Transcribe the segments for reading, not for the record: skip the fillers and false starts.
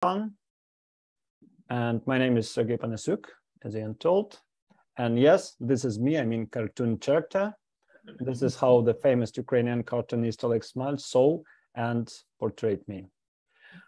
And my name is Sergiy Panasyuk, as Ian told. And yes, this is me, I mean cartoon character. This is how the famous Ukrainian cartoonist Oleg Smile saw and portrayed me.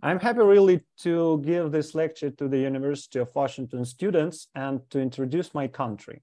I'm happy really to give this lecture to the University of Washington students and to introduce my country,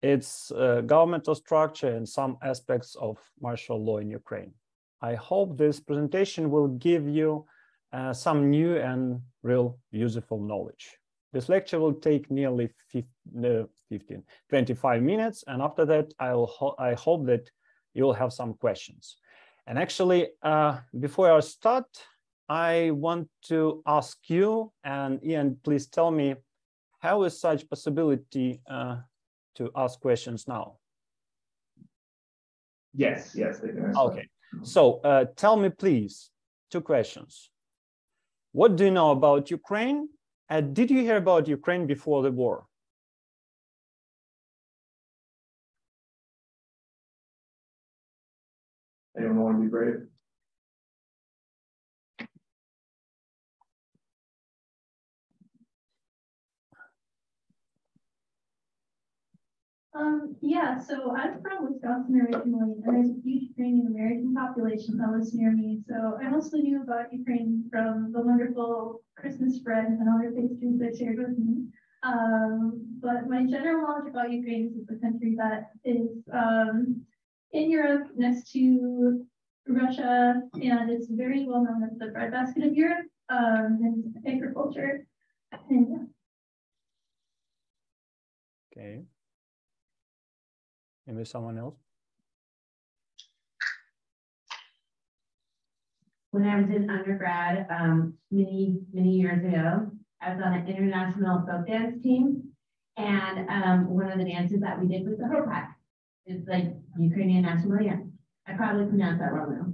its governmental structure and some aspects of martial law in Ukraine. I hope this presentation will give you some new and real useful knowledge. This lecture will take nearly 25 minutes, and after that, I hope that you'll have some questions. And actually, before I start, I want to ask you, and Ian, please tell me, how is such possibility to ask questions now? Yes, they can. Okay, so tell me, please, two questions. What do you know about Ukraine? And did you hear about Ukraine before the war? Anyone want to be brave? Yeah, so I'm from Wisconsin originally, and there's a huge Ukrainian American population that lives near me. So I mostly knew about Ukraine from the wonderful Christmas bread and other pastries they shared with me. But my general knowledge about Ukraine is a country that is in Europe next to Russia, and it's very well known as the breadbasket of Europe and agriculture. And, yeah. Okay. Maybe someone else? When I was in undergrad, many years ago, I was on an international folk dance team, and one of the dances that we did was the Hopak. It's like Ukrainian national dance. I probably pronounced that wrong though.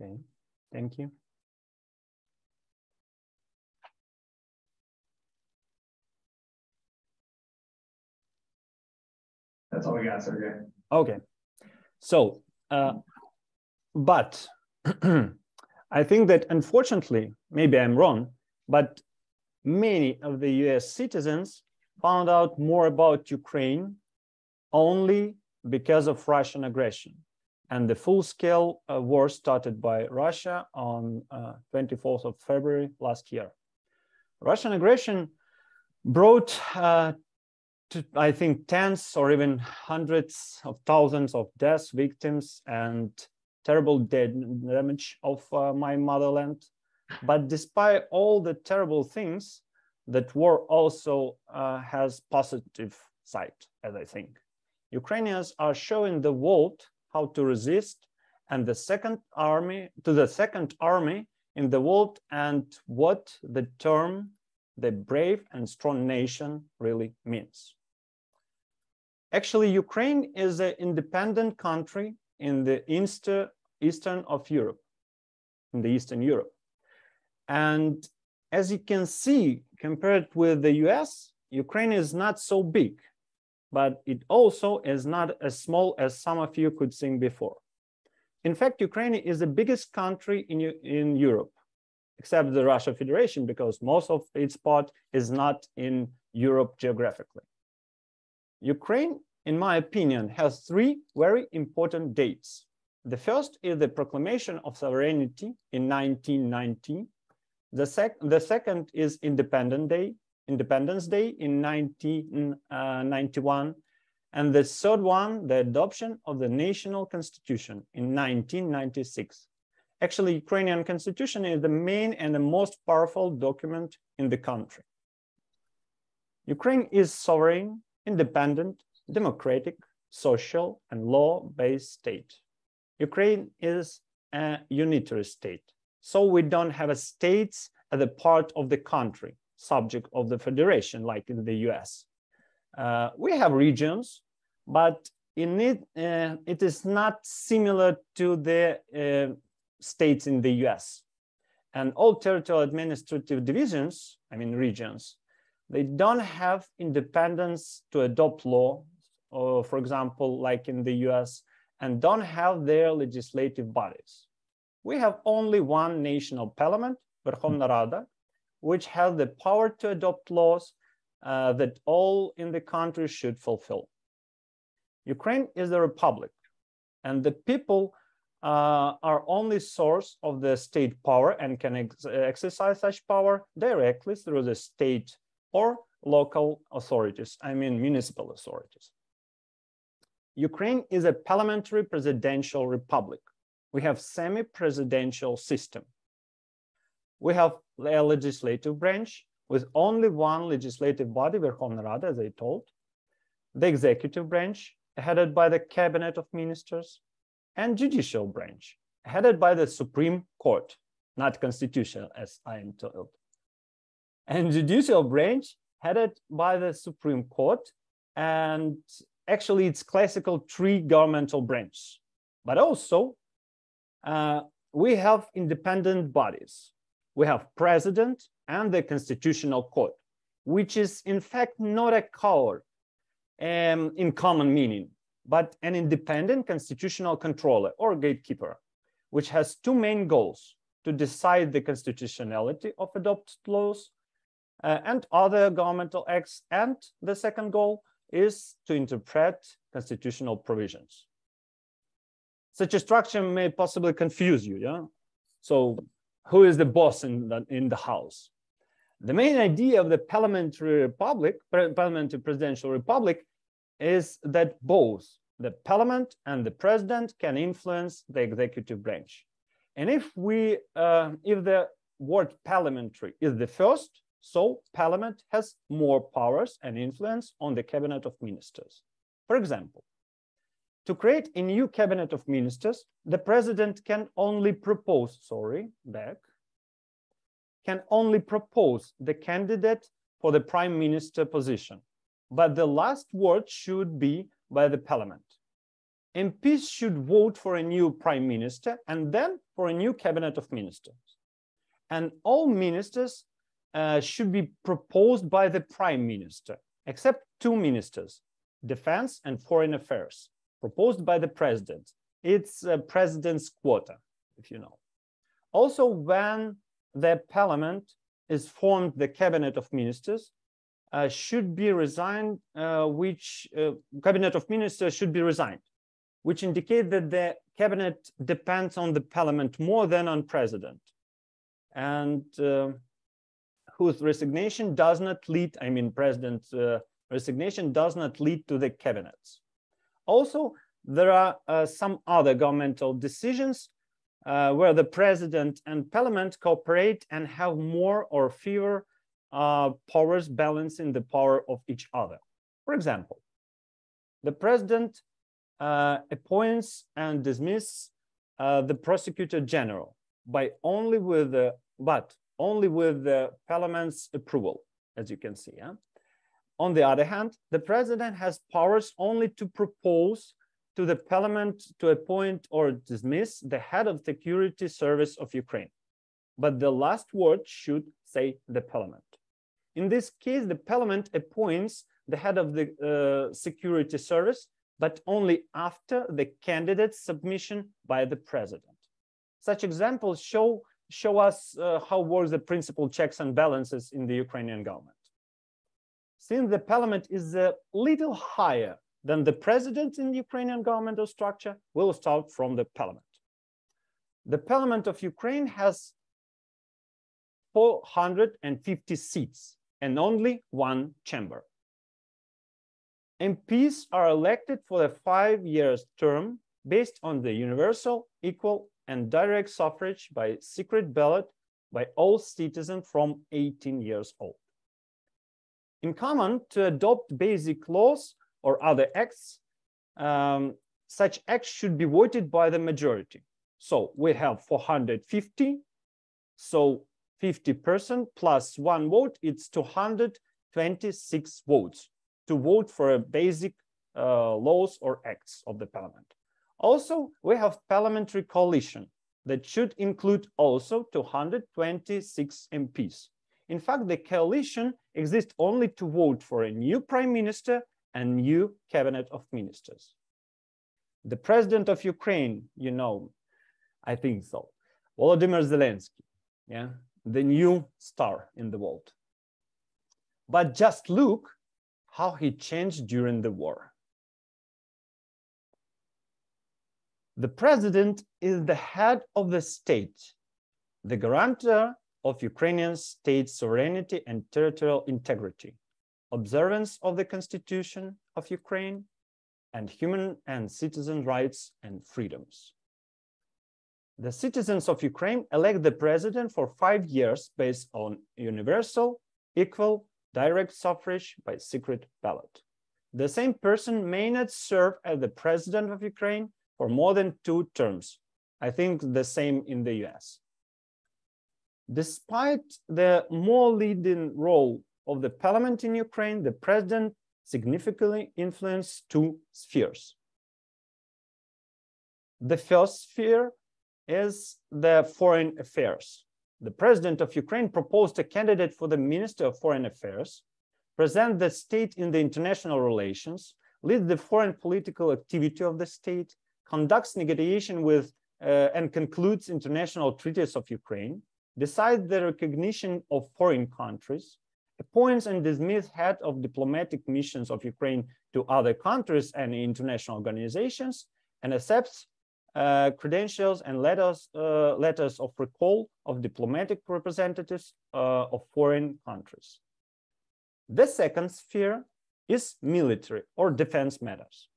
Okay, thank you. That's all we got, Sergey. Okay, so, but I think that unfortunately, maybe I'm wrong, but many of the US citizens found out more about Ukraine only because of Russian aggression and the full-scale war started by Russia on 24th of February last year. Russian aggression brought to, I think, tens or even hundreds of thousands of deaths, victims, and terrible damage of my motherland. But despite all the terrible things, that war also has positive side, as I think. Ukrainians are showing the world how to resist and the second army in the world and what the term the brave and strong nation really means. Actually, Ukraine is an independent country in the eastern of Europe, in the Eastern Europe. And as you can see, compared with the US, Ukraine is not so big, but it also is not as small as some of you could think before. In fact, Ukraine is the biggest country in Europe, except the Russian Federation, because most of its part is not in Europe geographically. Ukraine, in my opinion, has three very important dates. The first is the proclamation of sovereignty in 1990. The second is Independence Day in 1991. And the third one, the adoption of the national constitution in 1996. Actually, Ukrainian constitution is the main and the most powerful document in the country. Ukraine is sovereign, independent, democratic, social, and law-based state. Ukraine is a unitary state. So we don't have a states as a part of the country, subject of the federation, like in the US. We have regions, but in it is not similar to the states in the US. And all territorial administrative divisions, I mean regions, they don't have independence to adopt law, or for example, like in the US, and don't have their legislative bodies. We have only one national parliament Верховна Rada, which has the power to adopt laws that all in the country should fulfill. Ukraine is a republic, and the people are only source of the state power and can exercise such power directly through the state or local authorities, I mean municipal authorities. Ukraine is a parliamentary presidential republic. We have semi-presidential system. We have a legislative branch with only one legislative body, Verkhovna Rada, as I told, the executive branch, headed by the cabinet of ministers, and judicial branch, headed by the Supreme Court, not constitutional, as I am told, and judicial branch headed by the Supreme Court, and actually it's classical three governmental branches. But also, we have independent bodies. We have president and the constitutional court, which is in fact not a court in common meaning, but an independent constitutional controller or gatekeeper, which has two main goals: to decide the constitutionality of adopted laws and other governmental acts, and the second goal is to interpret constitutional provisions. Such a structure may possibly confuse you, yeah? So who is the boss in the house? The main idea of the parliamentary republic, parliamentary presidential republic, is that both the parliament and the president can influence the executive branch. And if the word parliamentary is the first, so parliament has more powers and influence on the cabinet of ministers. For example, to create a new cabinet of ministers, the president can only propose, can only propose the candidate for the prime minister position, but the last word should be by the parliament. MPs should vote for a new prime minister and then for a new cabinet of ministers. And all ministers should be proposed by the prime minister, except two ministers, defense and foreign affairs, proposed by the president. It's a president's quota, if you know. Also, when the parliament is formed, the cabinet of ministers should be resigned, cabinet of ministers should be resigned, which indicate that the cabinet depends on the parliament more than on president, and whose resignation does not lead, I mean president's resignation does not lead to the cabinets. Also, there are some other governmental decisions where the president and parliament cooperate and have more or fewer powers balancing the power of each other. For example, the president appoints and dismisses the prosecutor general by only with the parliament's approval, as you can see. Yeah? On the other hand, the president has powers only to propose to the parliament to appoint or dismiss the head of the security service of Ukraine. But the last word should say the parliament. In this case, the parliament appoints the head of the security service, but only after the candidate's submission by the president. Such examples show us how works the principle checks and balances in the Ukrainian government. Since the parliament is a little higher than the president in the Ukrainian governmental structure, we'll start from the parliament. The parliament of Ukraine has 450 seats and only one chamber. MPs are elected for a 5-year term based on the universal, equal, and direct suffrage by secret ballot by all citizens from 18 years old. In common, to adopt basic laws or other acts, such acts should be voted by the majority. So we have 450, so 50% plus one vote, it's 226 votes to vote for a basic laws or acts of the parliament. Also, we have parliamentary coalition that should include also 226 MPs. In fact, the coalition exists only to vote for a new prime minister and new cabinet of ministers. The president of Ukraine, you know, I think so, Volodymyr Zelensky, yeah, the new star in the world. But just look how he changed during the war. The president is the head of the state, the guarantor of Ukrainian state sovereignty and territorial integrity, observance of the Constitution of Ukraine, and human and citizen rights and freedoms. The citizens of Ukraine elect the president for 5 years based on universal, equal, direct suffrage by secret ballot. The same person may not serve as the president of Ukraine for more than 2 terms. I think the same in the US. Despite the more leading role of the parliament in Ukraine, the president significantly influenced 2 spheres. The first sphere is the foreign affairs. The president of Ukraine proposed a candidate for the Minister of Foreign Affairs, present the state in the international relations, leads the foreign political activity of the state, conducts negotiation with and concludes international treaties of Ukraine, decides the recognition of foreign countries, appoints and dismisses head of diplomatic missions of Ukraine to other countries and international organizations, and accepts credentials and letters of recall of diplomatic representatives of foreign countries. The second sphere is military or defense matters.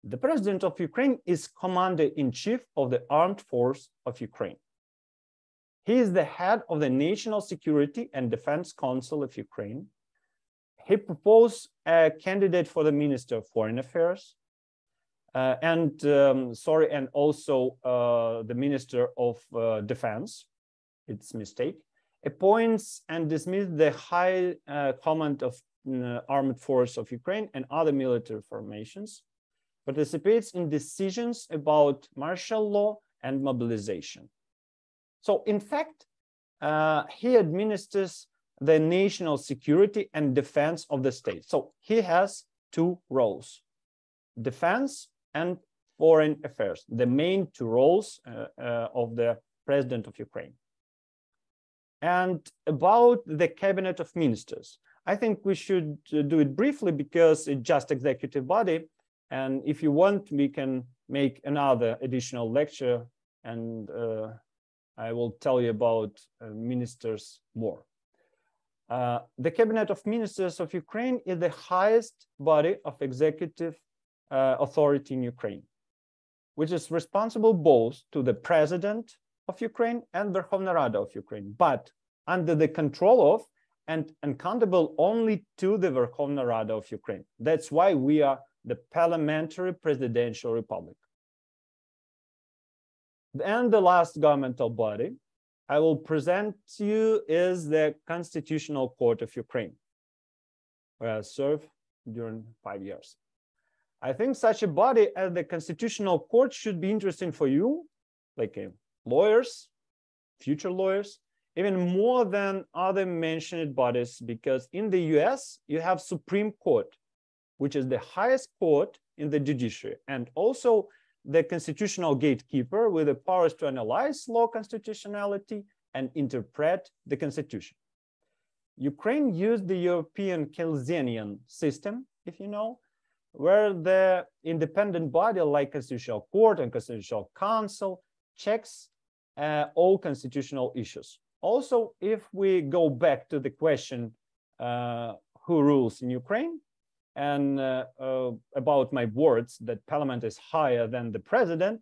The president of Ukraine is commander-in-chief of the armed force of Ukraine. He is the head of the National Security and Defense Council of Ukraine. He proposed a candidate for the Minister of Foreign Affairs, and also the Minister of Defense. It's a mistake. Appoints and dismisses the High Command of Armed Force of Ukraine and other military formations. Participates in decisions about martial law and mobilization. So in fact, he administers the national security and defense of the state. So he has 2 roles, defense and foreign affairs, the main 2 roles of the president of Ukraine. And about the cabinet of ministers, I think we should do it briefly because it's just executive body. And if you want, we can make another additional lecture and I will tell you about ministers more. The Cabinet of Ministers of Ukraine is the highest body of executive authority in Ukraine, which is responsible both to the President of Ukraine and Verkhovna Rada of Ukraine, but under the control of and accountable only to the Verkhovna Rada of Ukraine. That's why we are the parliamentary presidential republic. And the last governmental body I will present to you is the Constitutional Court of Ukraine, where I served during 5 years. I think such a body as the Constitutional Court should be interesting for you, like lawyers, future lawyers, even more than other mentioned bodies, because in the US, you have Supreme Court, which is the highest court in the judiciary, and also the constitutional gatekeeper with the powers to analyze law constitutionality and interpret the constitution. Ukraine used the European Kelsenian system, if you know, where the independent body like Constitutional Court and Constitutional Council checks all constitutional issues. Also, if we go back to the question, who rules in Ukraine, and about my words that parliament is higher than the president,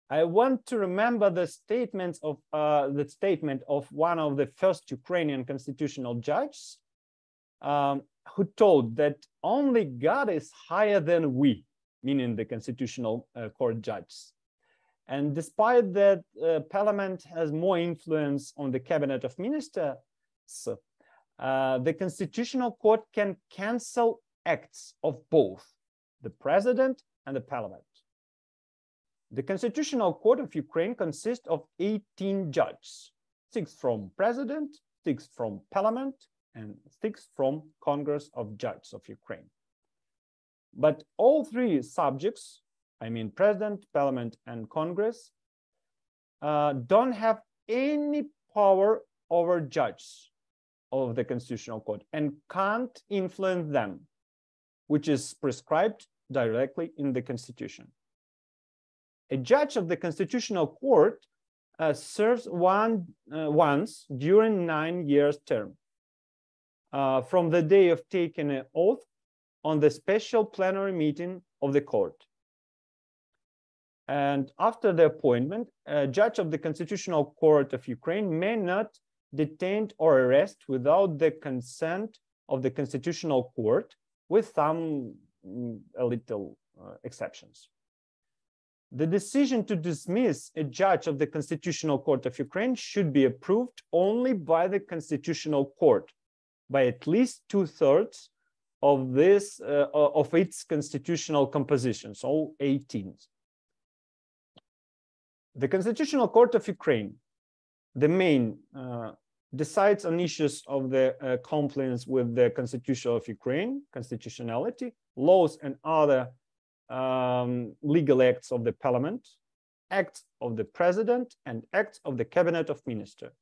I want to remember the statement of one of the first Ukrainian constitutional judges, who told that only God is higher than we, meaning the constitutional court judges. And despite that, parliament has more influence on the cabinet of ministers, the constitutional court can cancel acts of both the president and the parliament. The Constitutional Court of Ukraine consists of 18 judges, 6 from president, 6 from parliament, and 6 from Congress of Judges of Ukraine. But all 3 subjects, I mean president, parliament, and Congress, don't have any power over judges of the Constitutional Court and can't influence them, which is prescribed directly in the Constitution. A judge of the Constitutional Court serves once during 9 years term from the day of taking an oath on the special plenary meeting of the court. And after the appointment, a judge of the Constitutional Court of Ukraine may not detain or arrest without the consent of the Constitutional Court, with some little exceptions. The decision to dismiss a judge of the Constitutional Court of Ukraine should be approved only by the Constitutional Court, by at least 2/3 of its constitutional composition, so 18. The Constitutional Court of Ukraine, the main, decides on issues of the compliance with the Constitution of Ukraine, constitutionality, laws and other legal acts of the parliament, acts of the president, and acts of the cabinet of ministers.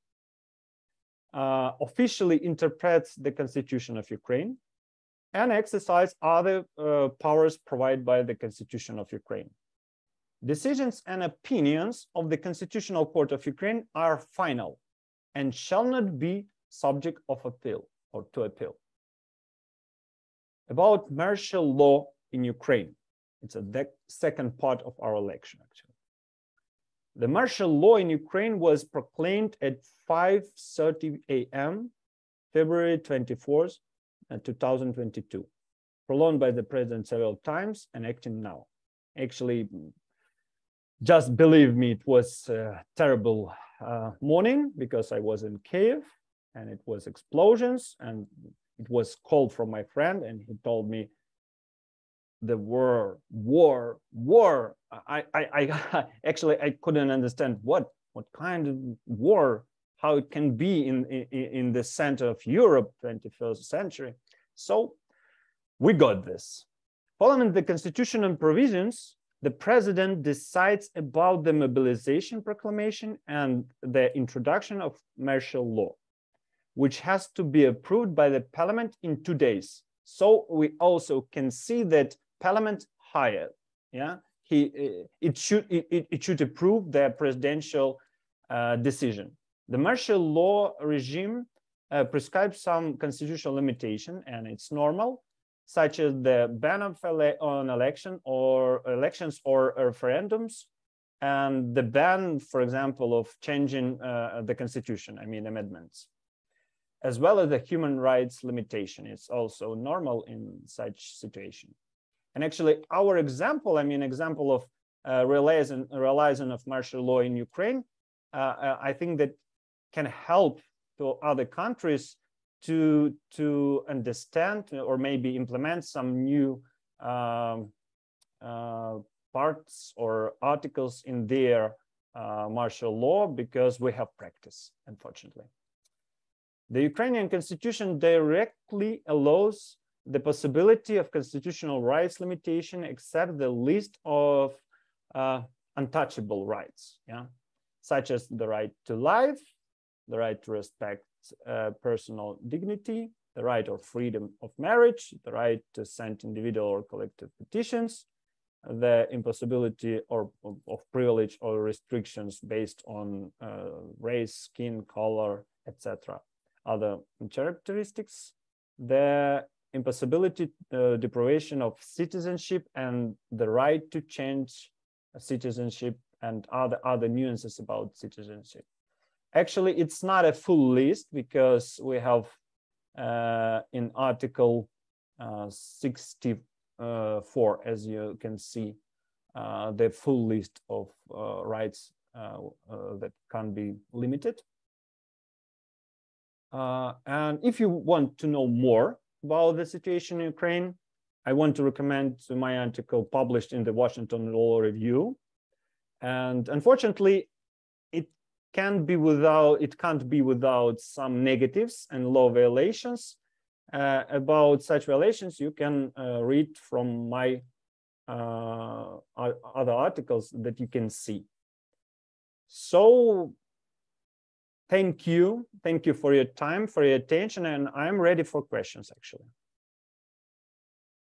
Officially interprets the Constitution of Ukraine and exercise other powers provided by the Constitution of Ukraine. Decisions and opinions of the Constitutional Court of Ukraine are final and shall not be subject of appeal or to appeal. About martial law in Ukraine. It's the second part of our lecture, actually. The martial law in Ukraine was proclaimed at 5:30 a.m., February 24th, 2022, prolonged by the president several times and acting now. Actually, just believe me, it was a terrible morning because I was in Kiev and it was explosions, and it was called from my friend and he told me the war. I actually I couldn't understand what kind of war, how it can be in the center of Europe, 21st century. So we got this. Following the constitutional provisions, the president decides about the mobilization proclamation and the introduction of martial law, which has to be approved by the parliament in 2 days. So we also can see that parliament hired, yeah, it should approve the presidential decision. The martial law regime prescribes some constitutional limitation, and it's normal, such as the ban on elections or referendums, and the ban, for example, of changing the constitution, I mean amendments, as well as the human rights limitation. It's also normal in such situation. And actually, our example, I mean, example of realizing of martial law in Ukraine, I think that can help to other countries to understand or maybe implement some new parts or articles in their martial law, because we have practice, unfortunately. The Ukrainian constitution directly allows the possibility of constitutional rights limitation, except the list of untouchable rights, yeah, such as the right to life, the right to respect personal dignity, the right of freedom of marriage, the right to send individual or collective petitions, the impossibility of privilege or restrictions based on race, skin color, etc. Other characteristics, the impossibility, deprivation of citizenship, and the right to change citizenship, and other nuances about citizenship. Actually, it's not a full list, because we have in Article 64, as you can see, the full list of rights that can be limited. And if you want to know more about the situation in Ukraine, I want to recommend my article published in the Washington Law Review. And unfortunately, it can't be without some negatives and law violations. About such violations, you can read from my other articles that you can see. So Thank you. Thank you for your time, for your attention, and I'm ready for questions, actually.